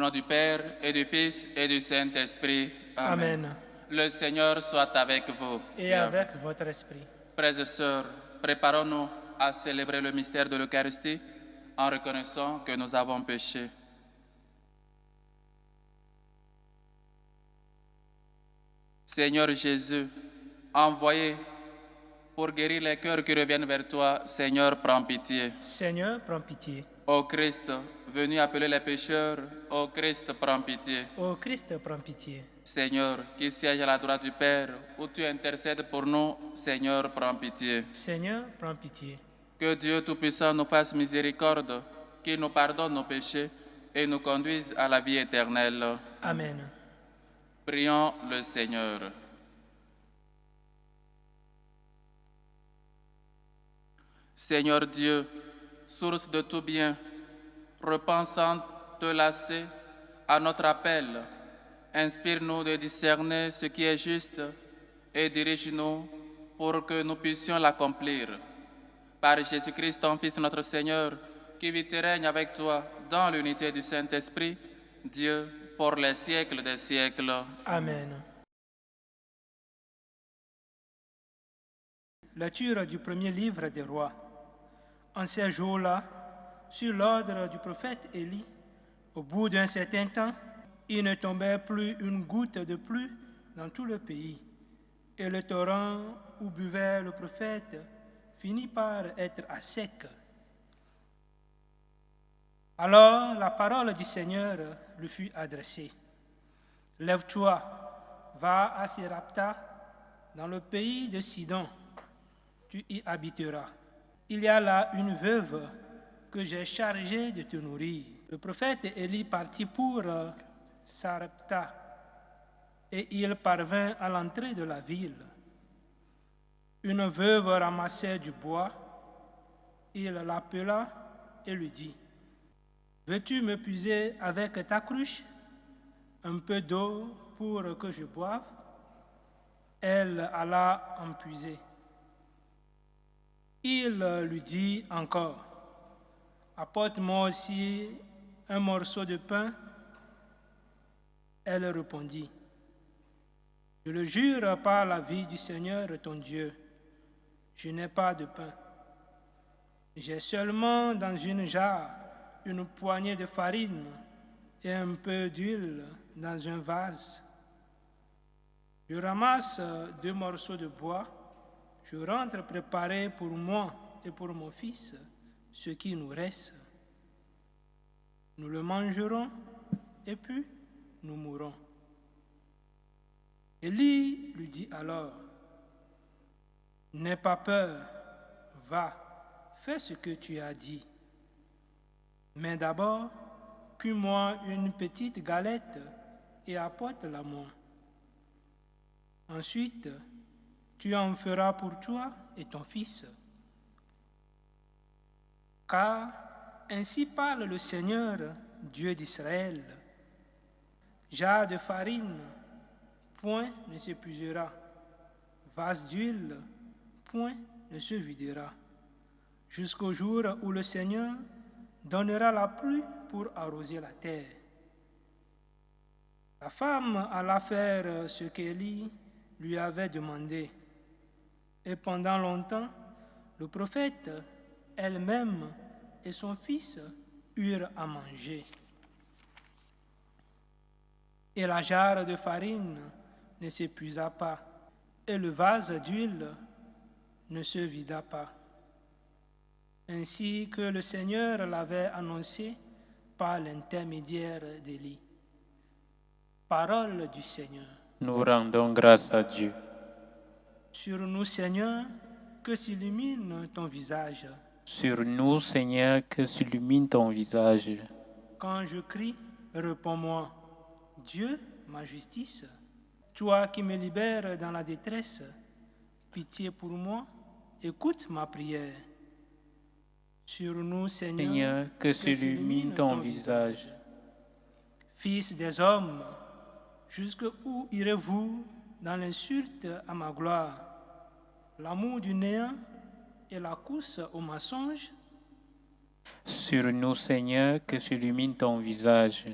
nom du Père et du Fils et du Saint-Esprit. Amen. Amen. Le Seigneur soit avec vous. Et avec votre esprit. Frères et sœurs, préparons-nous à célébrer le mystère de l'Eucharistie en reconnaissant que nous avons péché. Seigneur Jésus, envoyé pour guérir les cœurs qui reviennent vers toi, Seigneur, prends pitié. Seigneur, prends pitié. Ô Christ, venu appeler les pécheurs, ô Christ, prends pitié. Ô Christ, prends pitié. Seigneur, qui siège à la droite du Père, où tu intercèdes pour nous, Seigneur, prends pitié. Seigneur, prends pitié. Que Dieu Tout-Puissant nous fasse miséricorde, qu'il nous pardonne nos péchés et nous conduise à la vie éternelle. Amen. Prions le Seigneur. Seigneur Dieu, source de tout bien, repensant te lasser à notre appel, inspire-nous de discerner ce qui est juste et dirige-nous pour que nous puissions l'accomplir. Par Jésus-Christ, ton Fils, notre Seigneur, qui vit et règne avec toi dans l'unité du Saint-Esprit, Dieu, pour les siècles des siècles. Amen. Lecture du premier livre des rois. En ces jours-là, sur l'ordre du prophète Élie, au bout d'un certain temps, il ne tombait plus une goutte de pluie dans tout le pays, et le torrent où buvait le prophète finit par être à sec. Alors la parole du Seigneur lui fut adressée. Lève-toi, va à Sérapta, dans le pays de Sidon, tu y habiteras. Il y a là une veuve que j'ai chargée de te nourrir. Le prophète Élie partit pour Sarepta, et il parvint à l'entrée de la ville. Une veuve ramassait du bois. Il l'appela et lui dit: veux-tu me puiser avec ta cruche un peu d'eau pour que je boive? Elle alla en puiser. Il lui dit encore: apporte-moi aussi un morceau de pain. Elle répondit: je le jure par la vie du Seigneur ton Dieu, je n'ai pas de pain. J'ai seulement dans une jarre une poignée de farine et un peu d'huile dans un vase. Je ramasse 2 morceaux de bois. Je rentre préparer pour moi et pour mon fils ce qui nous reste. Nous le mangerons et puis nous mourrons. Élie lui dit alors: n'aie pas peur, va, fais ce que tu as dit. Mais d'abord, cuis-moi une petite galette et apporte-la moi. Ensuite, tu en feras pour toi et ton fils. Car ainsi parle le Seigneur, Dieu d'Israël. Jarre de farine, point ne s'épuisera. Vase d'huile, point ne se videra. Jusqu'au jour où le Seigneur donnera la pluie pour arroser la terre. La femme alla faire ce qu'Élie lui avait demandé. Et pendant longtemps, le prophète, elle-même et son fils eurent à manger. Et la jarre de farine ne s'épuisa pas, et le vase d'huile ne se vida pas, ainsi que le Seigneur l'avait annoncé par l'intermédiaire d'Élie. Parole du Seigneur. Nous rendons grâce à Dieu. Sur nous, Seigneur, que s'illumine ton visage. Sur nous, Seigneur, que s'illumine ton visage. Quand je crie, réponds-moi. Dieu, ma justice, toi qui me libères dans la détresse, pitié pour moi, écoute ma prière. Sur nous, Seigneur, que s'illumine ton visage. Fils des hommes, jusqu'où irez-vous dans l'insulte à ma gloire, l'amour du néant et la course au mensonge? Sur nous, Seigneur, que s'illumine ton visage.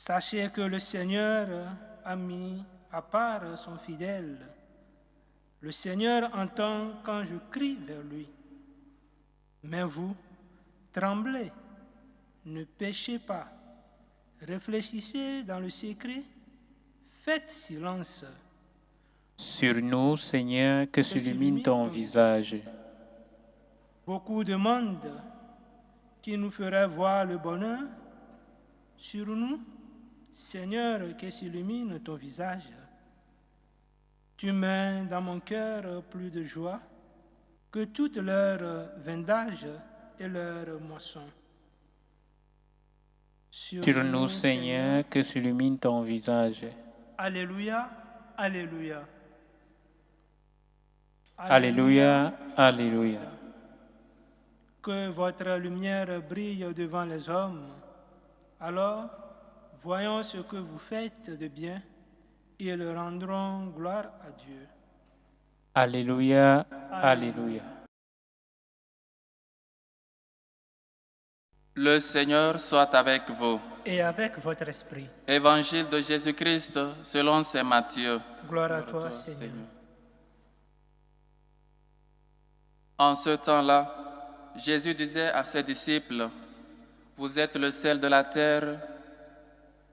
Sachez que le Seigneur a mis à part son fidèle. Le Seigneur entend quand je crie vers lui. Mais vous, tremblez, ne péchez pas, réfléchissez dans le secret, faites silence. Sur nous, Seigneur, que s'illumine ton visage. Beaucoup demandent qui nous ferait voir le bonheur. Sur nous, Seigneur, que s'illumine ton visage. Tu mets dans mon cœur plus de joie que toutes leurs vendages et leurs moissons. Sur nous, Seigneur, que s'illumine ton visage. Alléluia, Alléluia. Alléluia, Alléluia. Que votre lumière brille devant les hommes. Alors, voyons ce que vous faites de bien, et ils rendront gloire à Dieu. Alléluia, Alléluia. Le Seigneur soit avec vous. Et avec votre esprit. Évangile de Jésus-Christ selon saint Matthieu. Gloire à toi, Seigneur. En ce temps-là, Jésus disait à ses disciples, « Vous êtes le sel de la terre,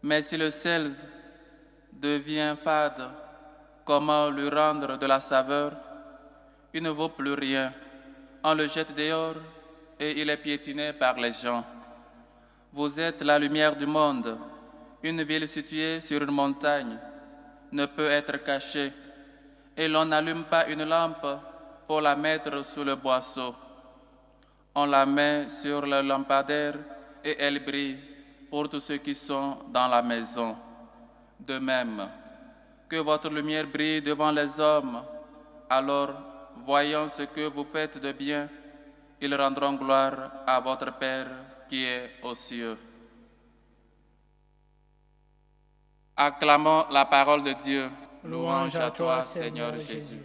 mais si le sel devient fade, comment lui rendre de la saveur? Il ne vaut plus rien. On le jette dehors et il est piétiné par les gens. Vous êtes la lumière du monde. Une ville située sur une montagne ne peut être cachée, et l'on n'allume pas une lampe pour la mettre sous le boisseau. On la met sur le lampadaire et elle brille pour tous ceux qui sont dans la maison. De même, que votre lumière brille devant les hommes, alors, voyant ce que vous faites de bien, ils rendront gloire à votre Père qui est aux cieux. Acclamons la parole de Dieu. Louange à toi, Seigneur Jésus.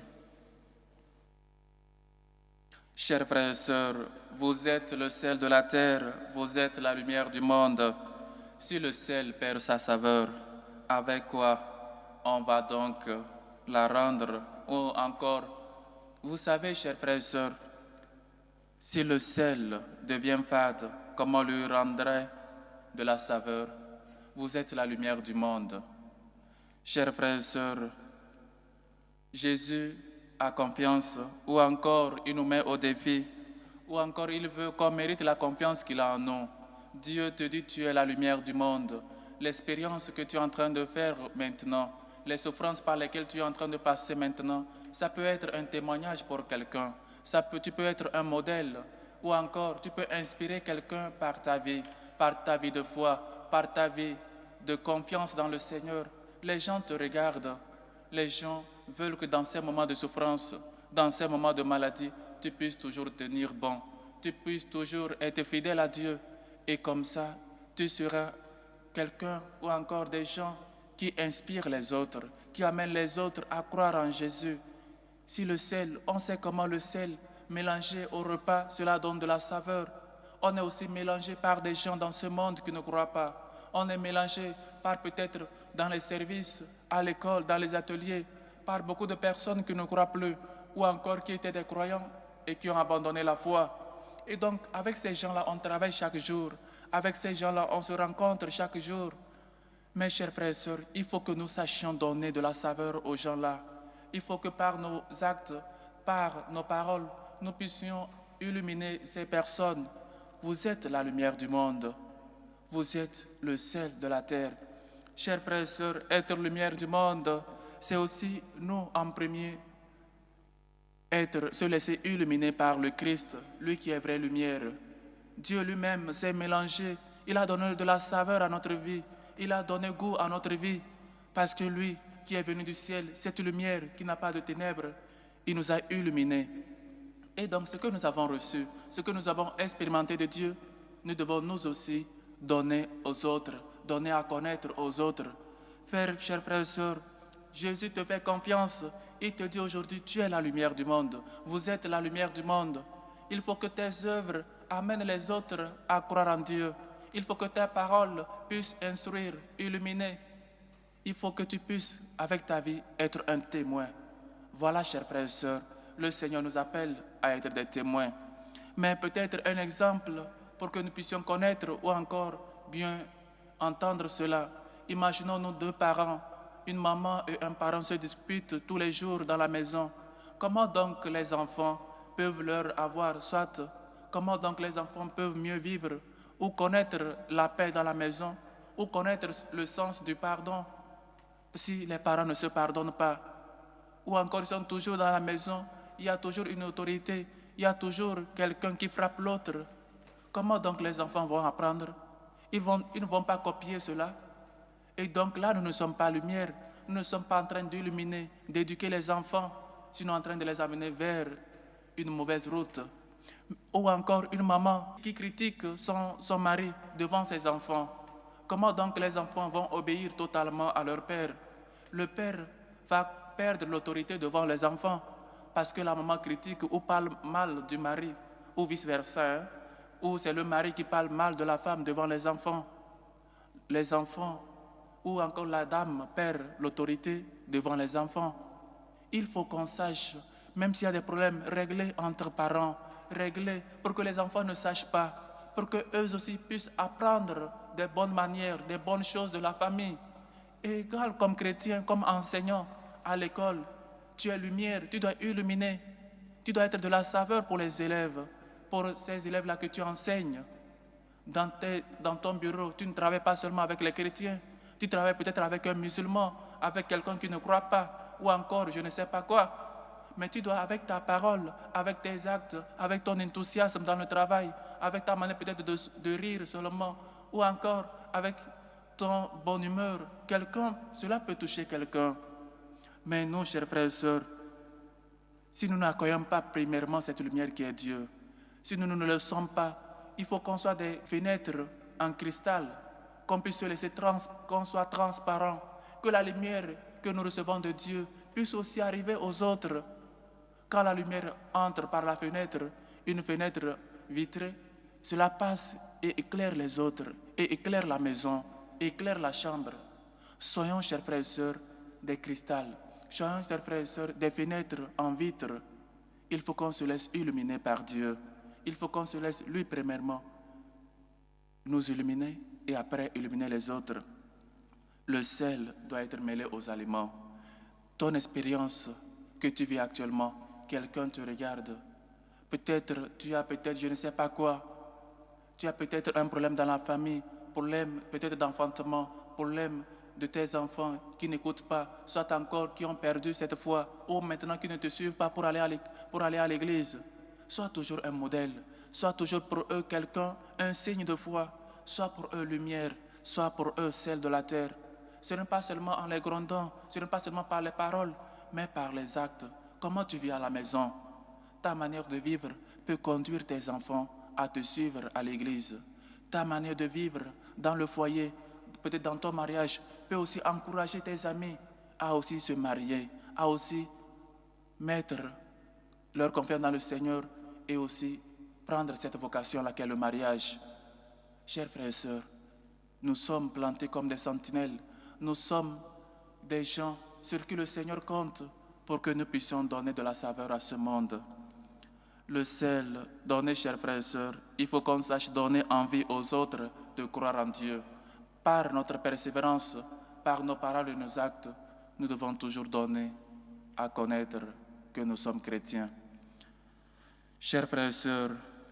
Chers frères et sœurs, vous êtes le sel de la terre, vous êtes la lumière du monde. Si le sel perd sa saveur, avec quoi on va donc la rendre? Ou encore, vous savez, chers frères et sœurs, si le sel devient fade, comment lui rendrait de la saveur? Vous êtes la lumière du monde. Chers frères et sœurs, Jésus a confiance, ou encore il nous met au défi, ou encore il veut qu'on mérite la confiance qu'il a en nous. Dieu te dit, tu es la lumière du monde. L'expérience que tu es en train de faire maintenant, les souffrances par lesquelles tu es en train de passer maintenant, ça peut être un témoignage pour quelqu'un. Tu peux être un modèle, ou encore tu peux inspirer quelqu'un par ta vie de foi, par ta vie de confiance dans le Seigneur. Les gens te regardent, les gens veulent que dans ces moments de souffrance, dans ces moments de maladie, tu puisses toujours tenir bon, tu puisses toujours être fidèle à Dieu. Et comme ça, tu seras quelqu'un ou encore des gens qui inspirent les autres, qui amènent les autres à croire en Jésus. Si le sel, on sait comment le sel mélangé au repas, cela donne de la saveur. On est aussi mélangé par des gens dans ce monde qui ne croient pas. On est mélangé par peut-être dans les services, à l'école, dans les ateliers, par beaucoup de personnes qui ne croient plus ou encore qui étaient des croyants et qui ont abandonné la foi. Et donc, avec ces gens-là, on travaille chaque jour. Avec ces gens-là, on se rencontre chaque jour. Mes chers frères et sœurs, il faut que nous sachions donner de la saveur aux gens-là. Il faut que par nos actes, par nos paroles, nous puissions illuminer ces personnes. Vous êtes la lumière du monde. Vous êtes le sel de la terre. Chers frères et sœurs, être lumière du monde, c'est aussi nous en premier, se laisser illuminer par le Christ, lui qui est vraie lumière. Dieu lui-même s'est mélangé, il a donné de la saveur à notre vie, il a donné goût à notre vie, parce que lui qui est venu du ciel, cette lumière qui n'a pas de ténèbres, il nous a illuminés. Et donc ce que nous avons reçu, ce que nous avons expérimenté de Dieu, nous devons nous aussi donner aux autres, donner à connaître aux autres. Chers frères et sœurs, Jésus te fait confiance. Il te dit aujourd'hui, tu es la lumière du monde. Vous êtes la lumière du monde. Il faut que tes œuvres amènent les autres à croire en Dieu. Il faut que ta parole puisse instruire, illuminer. Il faut que tu puisses, avec ta vie, être un témoin. Voilà, chers frères et sœurs, le Seigneur nous appelle à être des témoins. Mais peut-être un exemple pour que nous puissions connaître ou encore bien entendre cela. Imaginons-nous 2 parents, une maman et un parent se disputent tous les jours dans la maison. Comment donc les enfants peuvent leur avoir, soit comment donc les enfants peuvent mieux vivre ou connaître la paix dans la maison ou connaître le sens du pardon si les parents ne se pardonnent pas? Ou encore ils sont toujours dans la maison, il y a toujours une autorité, il y a toujours quelqu'un qui frappe l'autre. Comment donc les enfants vont apprendre? Ils ne vont pas copier cela. Et donc là, nous ne sommes pas lumière, nous ne sommes pas en train d'illuminer, d'éduquer les enfants, sinon en train de les amener vers une mauvaise route. Ou encore une maman qui critique son mari devant ses enfants. Comment donc les enfants vont obéir totalement à leur père? Le père va perdre l'autorité devant les enfants parce que la maman critique ou parle mal du mari, ou vice-versa, ou c'est le mari qui parle mal de la femme devant les enfants. Les enfants, ou encore la dame perd l'autorité devant les enfants. Il faut qu'on sache, même s'il y a des problèmes, régler entre parents, régler pour que les enfants ne sachent pas, pour qu'eux aussi puissent apprendre des bonnes manières, des bonnes choses de la famille. Et égal comme chrétien, comme enseignant à l'école, tu es lumière, tu dois illuminer, tu dois être de la saveur pour les élèves, pour ces élèves-là que tu enseignes. Dans ton bureau, tu ne travailles pas seulement avec les chrétiens, tu travailles peut-être avec un musulman, avec quelqu'un qui ne croit pas, ou encore je ne sais pas quoi. Mais tu dois, avec ta parole, avec tes actes, avec ton enthousiasme dans le travail, avec ta manière peut-être de rire seulement, ou encore avec ton bonne humeur, cela peut toucher quelqu'un. Mais nous, chers frères et sœurs, si nous n'accueillons pas premièrement cette lumière qui est Dieu, si nous ne le sommes pas, il faut qu'on soit des fenêtres en cristal, qu'on puisse se laisser qu'on soit transparent, que la lumière que nous recevons de Dieu puisse aussi arriver aux autres. Quand la lumière entre par la fenêtre, une fenêtre vitrée, cela passe et éclaire les autres, et éclaire la maison, et éclaire la chambre. Soyons, chers frères et sœurs, des cristals. Soyons, chers frères et sœurs, des fenêtres en vitre. Il faut qu'on se laisse illuminer par Dieu. Il faut qu'on se laisse, lui, premièrement, nous illuminer et après illuminer les autres. Le sel doit être mêlé aux aliments. Ton expérience que tu vis actuellement, quelqu'un te regarde. Peut-être, tu as peut-être, je ne sais pas quoi. Tu as peut-être un problème dans la famille, problème peut-être d'enfantement, problème de tes enfants qui n'écoutent pas, soit encore qui ont perdu cette foi, ou maintenant qui ne te suivent pas pour aller à l'église. Sois toujours un modèle, sois toujours pour eux quelqu'un, un signe de foi, sois pour eux lumière, sois pour eux sel de la terre. Ce n'est pas seulement en les grondant, ce n'est pas seulement par les paroles, mais par les actes. Comment tu vis à la maison? Ta manière de vivre peut conduire tes enfants à te suivre à l'église. Ta manière de vivre dans le foyer, peut-être dans ton mariage, peut aussi encourager tes amis à aussi se marier, à aussi mettre leur confiance dans le Seigneur et aussi prendre cette vocation-là qu'est le mariage. Chers frères et sœurs, nous sommes plantés comme des sentinelles. Nous sommes des gens sur qui le Seigneur compte pour que nous puissions donner de la saveur à ce monde. Le sel donné, chers frères et sœurs, il faut qu'on sache donner envie aux autres de croire en Dieu. Par notre persévérance, par nos paroles et nos actes, nous devons toujours donner à connaître que nous sommes chrétiens. Chers frères et sœurs,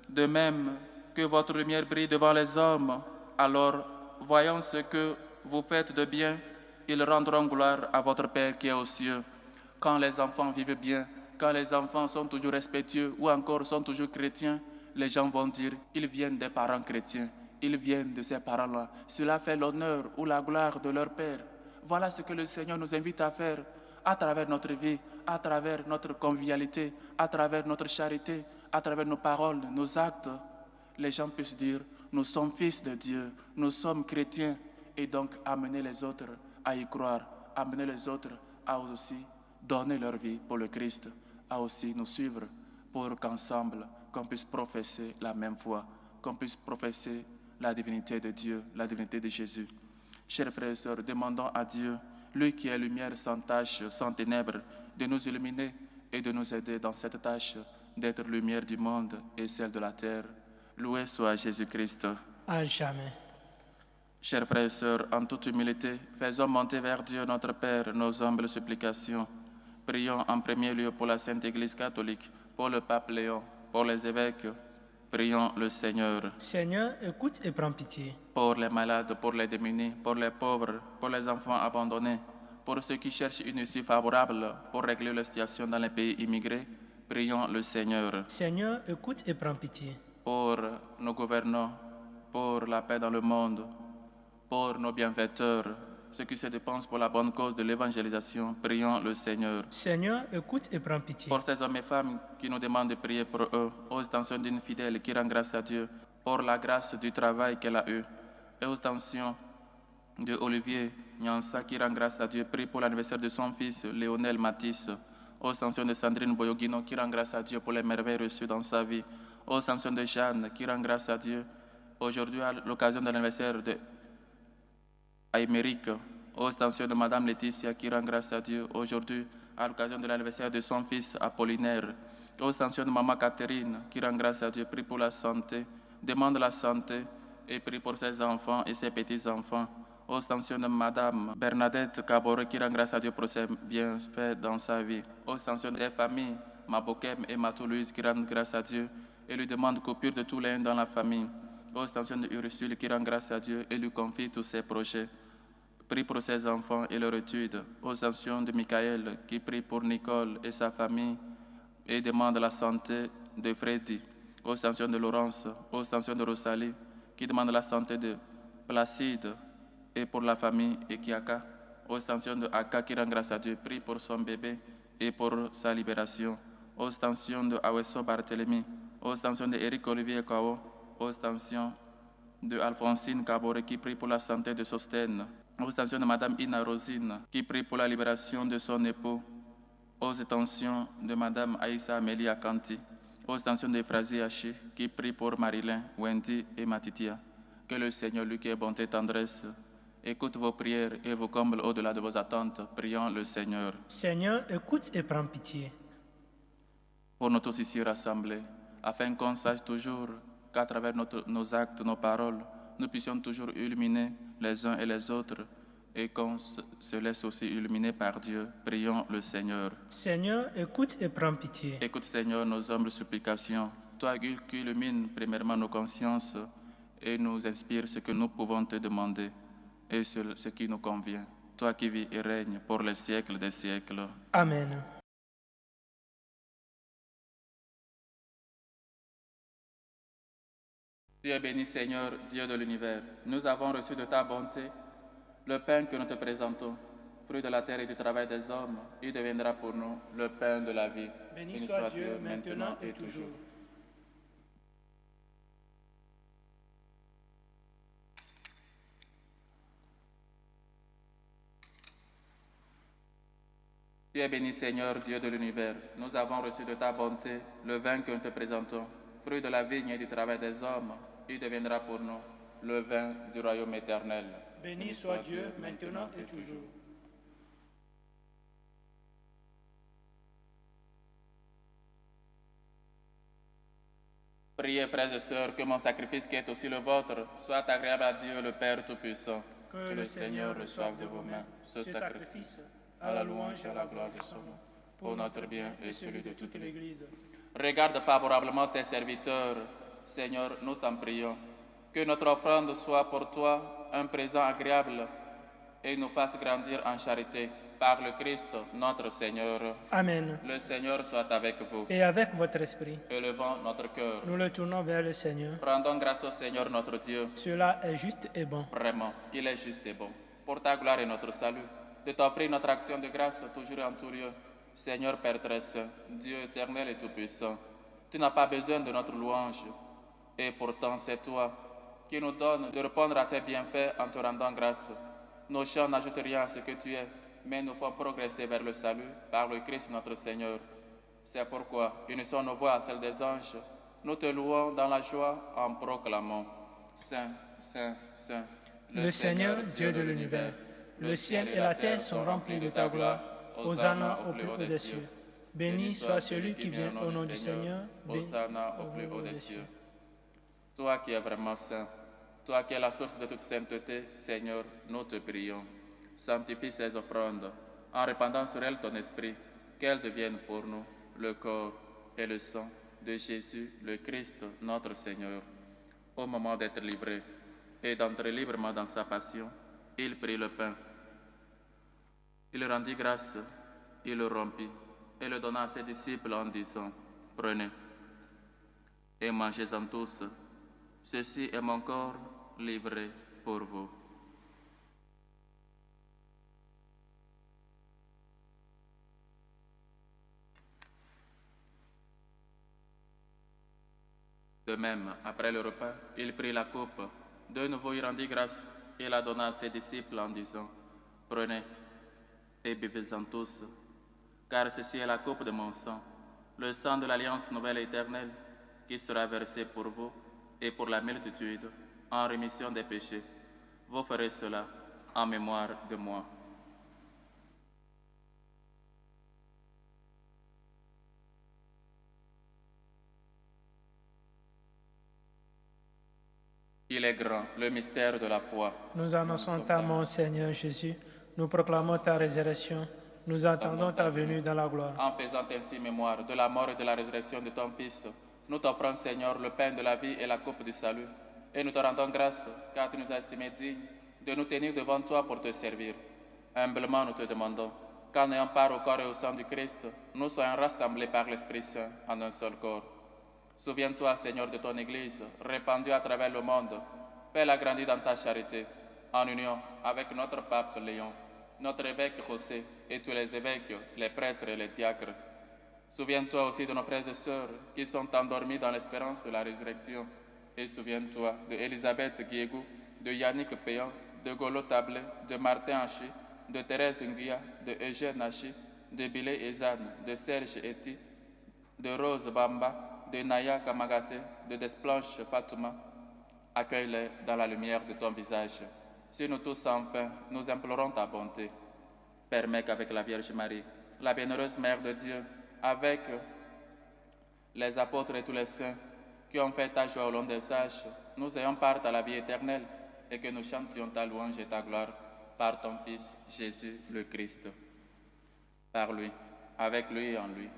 de même que votre lumière brille devant les hommes, alors, voyant ce que vous faites de bien, ils rendront gloire à votre Père qui est aux cieux. Quand les enfants vivent bien, quand les enfants sont toujours respectueux ou encore sont toujours chrétiens, les gens vont dire, ils viennent des parents chrétiens, ils viennent de ces parents-là. Cela fait l'honneur ou la gloire de leur Père. Voilà ce que le Seigneur nous invite à faire à travers notre vie, à travers notre convivialité, à travers notre charité, à travers nos paroles, nos actes. Les gens puissent dire, nous sommes fils de Dieu, nous sommes chrétiens, et donc amener les autres à y croire, amener les autres à aussi donner leur vie pour le Christ, à aussi nous suivre pour qu'ensemble, qu'on puisse professer la même foi, qu'on puisse professer la divinité de Dieu, la divinité de Jésus. Chers frères et sœurs, demandons à Dieu, lui qui est lumière sans tache, sans ténèbres, de nous illuminer et de nous aider dans cette tâche d'être lumière du monde et celle de la terre. Loué soit Jésus-Christ. À jamais. Chers frères et sœurs, en toute humilité, faisons monter vers Dieu notre Père nos humbles supplications. Prions en premier lieu pour la Sainte Église catholique, pour le pape Léon, pour les évêques. Prions le Seigneur. Seigneur, écoute et prends pitié. Pour les malades, pour les démunis, pour les pauvres, pour les enfants abandonnés, pour ceux qui cherchent une issue favorable pour régler la situation dans les pays immigrés, prions le Seigneur. Seigneur, écoute et prends pitié. Pour nos gouvernants, pour la paix dans le monde, pour nos bienfaiteurs, ceux qui se dépensent pour la bonne cause de l'évangélisation, prions le Seigneur. Seigneur, écoute et prends pitié. Pour ces hommes et femmes qui nous demandent de prier pour eux, aux intentions d'une fidèle qui rend grâce à Dieu, pour la grâce du travail qu'elle a eu, et aux intentions de Olivier Nyansa qui rend grâce à Dieu, prie pour l'anniversaire de son fils Léonel Matisse, aux intentions de Sandrine Boyogino qui rend grâce à Dieu pour les merveilles reçues dans sa vie, aux intentions de Jeanne qui rend grâce à Dieu aujourd'hui à l'occasion de l'anniversaire de Aymeric, aux intentions de Madame Laetitia qui rend grâce à Dieu aujourd'hui à l'occasion de l'anniversaire de son fils Apollinaire, aux intentions de Maman Catherine qui rend grâce à Dieu, prie pour la santé, demande la santé et prie pour ses enfants et ses petits-enfants, aux intentions de Madame Bernadette Cabore qui rend grâce à Dieu pour ses bienfaits dans sa vie, aux intentions des familles Mabokem et Matoulouse qui rendent grâce à Dieu et lui demandent coupure de tous les haines dans la famille, aux intentions de Ursule qui rend grâce à Dieu et lui confie tous ses projets. Prie pour ses enfants et leur étude, aux intentions de Michael qui prie pour Nicole et sa famille et demande la santé de Freddy, aux intentions de Laurence, aux intentions de Rosalie qui demande la santé de Placide et pour la famille Ekiaka, aux intentions de Aka qui rend grâce à Dieu, prie pour son bébé et pour sa libération, aux intentions de Aweso Barthélemy, aux intentions de Eric Olivier Kao, aux intentions de Alphonsine Kabore qui prie pour la santé de Sostène, aux intentions de Madame Ina Rosine qui prie pour la libération de son époux, aux intentions de Madame Aïssa Amélie Akanti, aux intentions de Frazi Hachi qui prie pour Marilyn, Wendy et Matitia. Que le Seigneur, lui qui est bonté et tendresse, écoute vos prières et vous comble au-delà de vos attentes. Prions le Seigneur. Seigneur, écoute et prends pitié. Pour nous tous ici rassemblés, afin qu'on sache toujours qu'à travers nos actes, nos paroles, nous puissions toujours illuminer les uns et les autres et qu'on se laisse aussi illuminer par Dieu. Prions le Seigneur. Seigneur, écoute et prends pitié. Écoute, Seigneur, nos humbles supplications. Toi qui illumines premièrement nos consciences et nous inspire ce que nous pouvons te demander et ce qui nous convient. Toi qui vis et règnes pour les siècles des siècles. Amen. Dieu est béni, Seigneur, Dieu de l'univers. Nous avons reçu de ta bonté le pain que nous te présentons, fruit de la terre et du travail des hommes. Il deviendra pour nous le pain de la vie. Béni soit Dieu, maintenant et toujours. Dieu est béni, Seigneur, Dieu de l'univers. Nous avons reçu de ta bonté le vin que nous te présentons, fruit de la vigne et du travail des hommes. Il deviendra pour nous le vin du royaume éternel. Béni soit Dieu, maintenant et toujours. Priez, frères et sœurs, que mon sacrifice qui est aussi le vôtre soit agréable à Dieu, le Père Tout-Puissant. Que le Seigneur reçoive de vos mains ce sacrifice à la louange et à la gloire de son nom, pour notre bien et celui de toute l'Église. Regarde favorablement tes serviteurs, Seigneur, nous t'en prions. Que notre offrande soit pour toi un présent agréable et nous fasse grandir en charité. Par le Christ, notre Seigneur. Amen. Le Seigneur soit avec vous. Et avec votre esprit, Élevons notre cœur. nous le tournons vers le Seigneur. Rendons grâce au Seigneur notre Dieu. Cela est juste et bon. Vraiment, il est juste et bon. Pour ta gloire et notre salut, de t'offrir notre action de grâce toujours et en tout lieu. Seigneur Père très saint, Dieu éternel et tout-puissant, tu n'as pas besoin de notre louange. Et pourtant, c'est toi qui nous donnes de répondre à tes bienfaits en te rendant grâce. Nos chants n'ajoutent rien à ce que tu es, mais nous font progresser vers le salut par le Christ notre Seigneur. C'est pourquoi, unissons nos voix à celles des anges, nous te louons dans la joie en proclamant: Saint, Saint, Saint, Le Seigneur, Dieu de l'univers, le ciel et la terre sont remplis de ta gloire. Hosanna au plus haut des cieux. Béni soit celui qui vient au nom du Seigneur. Hosanna au plus haut des cieux. Toi qui es vraiment saint, toi qui es la source de toute sainteté, Seigneur, nous te prions. Sanctifie ces offrandes, en répandant sur elles ton esprit, qu'elles deviennent pour nous le corps et le sang de Jésus, le Christ, notre Seigneur. Au moment d'être livré et d'entrer librement dans sa passion, il prit le pain. Il rendit grâce, il le rompit et le donna à ses disciples en disant, « Prenez et mangez-en tous. Ceci est mon corps livré pour vous. » De même, après le repas, il prit la coupe. De nouveau, il rendit grâce et la donna à ses disciples en disant, « Prenez et buvez-en tous, car ceci est la coupe de mon sang, le sang de l'alliance nouvelle et éternelle, qui sera versé pour vous et pour la multitude en rémission des péchés. Vous ferez cela en mémoire de moi. » Il est grand, le mystère de la foi. Nous annonçons ta mort, Seigneur Jésus. Nous proclamons ta résurrection. Nous attendons ta venue dans la gloire. En faisant ainsi mémoire de la mort et de la résurrection de ton Fils, nous t'offrons, Seigneur, le pain de la vie et la coupe du salut. Et nous te rendons grâce, car tu nous as estimés dignes de nous tenir devant toi pour te servir. Humblement, nous te demandons qu'en ayant part au corps et au sang du Christ, nous soyons rassemblés par l'Esprit Saint en un seul corps. Souviens-toi, Seigneur, de ton Église, répandue à travers le monde. Fais-la grandir dans ta charité, en union avec notre pape Léon, notre évêque José et tous les évêques, les prêtres et les diacres. Souviens-toi aussi de nos frères et sœurs qui sont endormis dans l'espérance de la résurrection. Et souviens-toi de Elisabeth Guiégou, de Yannick Péan, de Golo Tablé, de Martin Hachi, de Thérèse Nguia, de Eugène Hachi, de Bilé Ezane, de Serge Eti, de Rose Bamba, de Naya Kamagate, de Desplanche Fatouma. Accueille-les dans la lumière de ton visage. Si nous tous enfin, nous implorons ta bonté. Permets qu'avec la Vierge Marie, la bienheureuse Mère de Dieu, avec les apôtres et tous les saints qui ont fait ta joie au long des âges, nous ayons part à la vie éternelle et que nous chantions ta louange et ta gloire par ton Fils Jésus le Christ. Par lui, avec lui et en lui.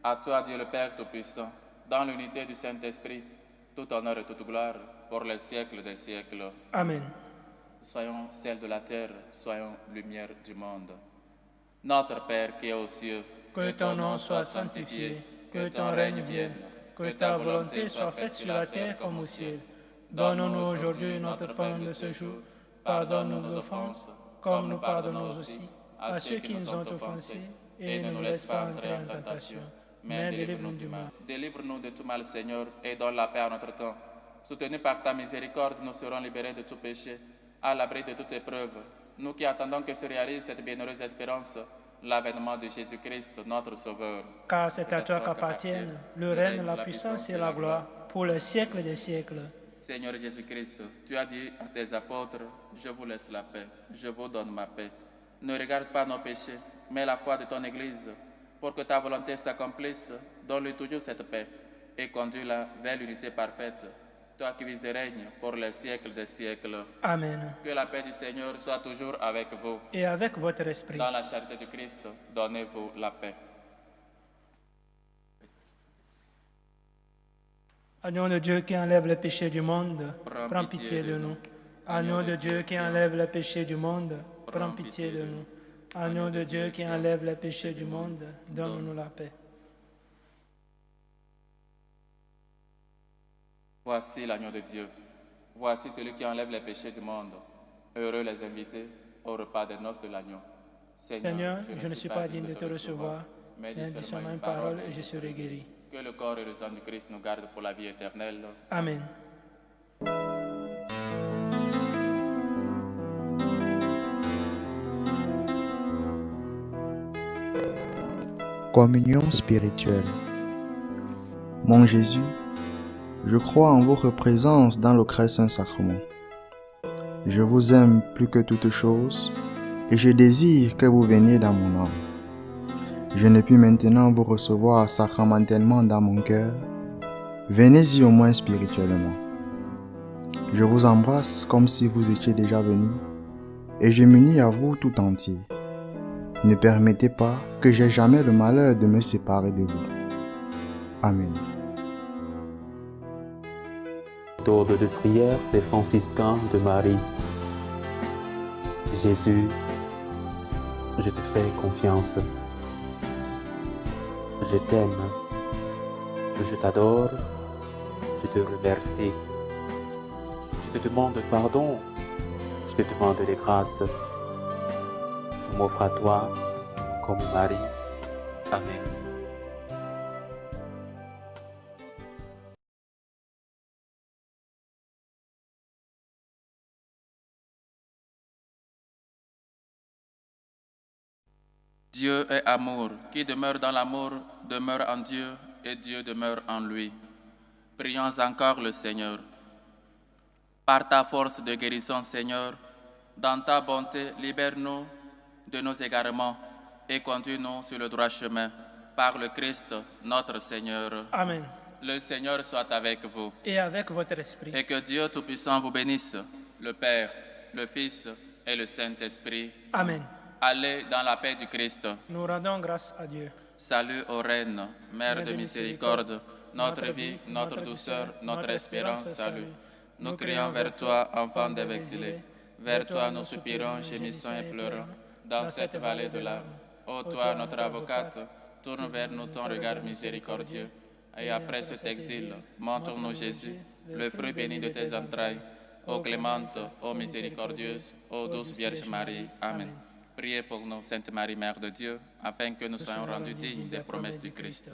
À toi, Dieu le Père Tout-Puissant, dans l'unité du Saint-Esprit, tout honneur et toute gloire pour les siècles des siècles. Amen. Soyons sel de la terre, soyons lumière du monde. Notre Père qui es aux cieux, Que ton nom soit sanctifié, que ton règne vienne, que ta volonté soit faite sur la terre comme au ciel. Donne-nous aujourd'hui notre pain de ce jour. Pardonne nos offenses, comme nous pardonnons aussi à ceux qui nous ont offensés, et ne nous laisse pas entrer en tentation, mais délivre-nous du mal. Délivre-nous de tout mal, Seigneur, et donne la paix à notre temps. Soutenus par ta miséricorde, nous serons libérés de tout péché, à l'abri de toute épreuve. Nous qui attendons que se réalise cette bienheureuse espérance, l'avènement de Jésus-Christ, notre Sauveur. Car c'est à toi qu'appartiennent le règne, la puissance et la gloire, pour les siècles des siècles. Seigneur Jésus-Christ, tu as dit à tes apôtres, « Je vous laisse la paix, je vous donne ma paix. Ne regarde pas nos péchés, mais la foi de ton Église, pour que ta volonté s'accomplisse. Donne-lui toujours cette paix et conduis-la vers l'unité parfaite, toi qui vis et règnes pour les siècles des siècles. Amen. Que la paix du Seigneur soit toujours avec vous. Et avec votre esprit. Dans la charité du Christ, donnez-vous la paix. Agneau de Dieu qui enlève le péché du monde, prends pitié de nous. Agneau de Dieu qui enlève le péché du monde, prends pitié de nous. Agneau de Dieu qui enlève le péché du monde, donne-nous la paix. Voici l'agneau de Dieu. Voici celui qui enlève les péchés du monde. Heureux les invités au repas des noces de l'agneau. Seigneur, je ne suis pas digne de te recevoir, mais dis seulement une parole et je serai guéri. Que le corps et le sang du Christ nous gardent pour la vie éternelle. Amen. Communion spirituelle. Mon Jésus, je crois en votre présence dans le très saint sacrement. Je vous aime plus que toute chose et je désire que vous veniez dans mon âme. Je ne puis maintenant vous recevoir sacramentellement dans mon cœur. Venez-y au moins spirituellement. Je vous embrasse comme si vous étiez déjà venu et je m'unis à vous tout entier. Ne permettez pas que j'aie jamais le malheur de me séparer de vous. Amen. Méthode de prière des franciscains de Marie. Jésus, je te fais confiance. Je t'aime. Je t'adore. Je te remercie. Je te demande pardon. Je te demande les grâces. Je m'offre à toi comme Marie. Amen. Dieu est amour. Qui demeure dans l'amour demeure en Dieu et Dieu demeure en lui. Prions encore le Seigneur. Par ta force de guérison, Seigneur, dans ta bonté, libère-nous de nos égarements et conduis-nous sur le droit chemin. Par le Christ, notre Seigneur. Amen. Le Seigneur soit avec vous. Et avec votre esprit. Et que Dieu Tout-Puissant vous bénisse, le Père, le Fils et le Saint-Esprit. Amen. Allez dans la paix du Christ. Nous rendons grâce à Dieu. Salut aux reines, Mère de miséricorde, notre vie, notre douceur, notre espérance, salut. Nous crions vers toi, enfant d'Ève exilés. Vers toi nous soupirons, gémissons et pleurons, dans cette vallée de larmes. Ô toi, notre avocate, tourne vers nous ton regard miséricordieux. Et après cet exil, montre-nous Jésus, le fruit béni de tes entrailles. Ô clémente, ô miséricordieuse, ô douce Vierge Marie. Amen. Priez pour nous, Sainte Marie, Mère de Dieu, afin que nous soyons rendus dignes des promesses du Christ.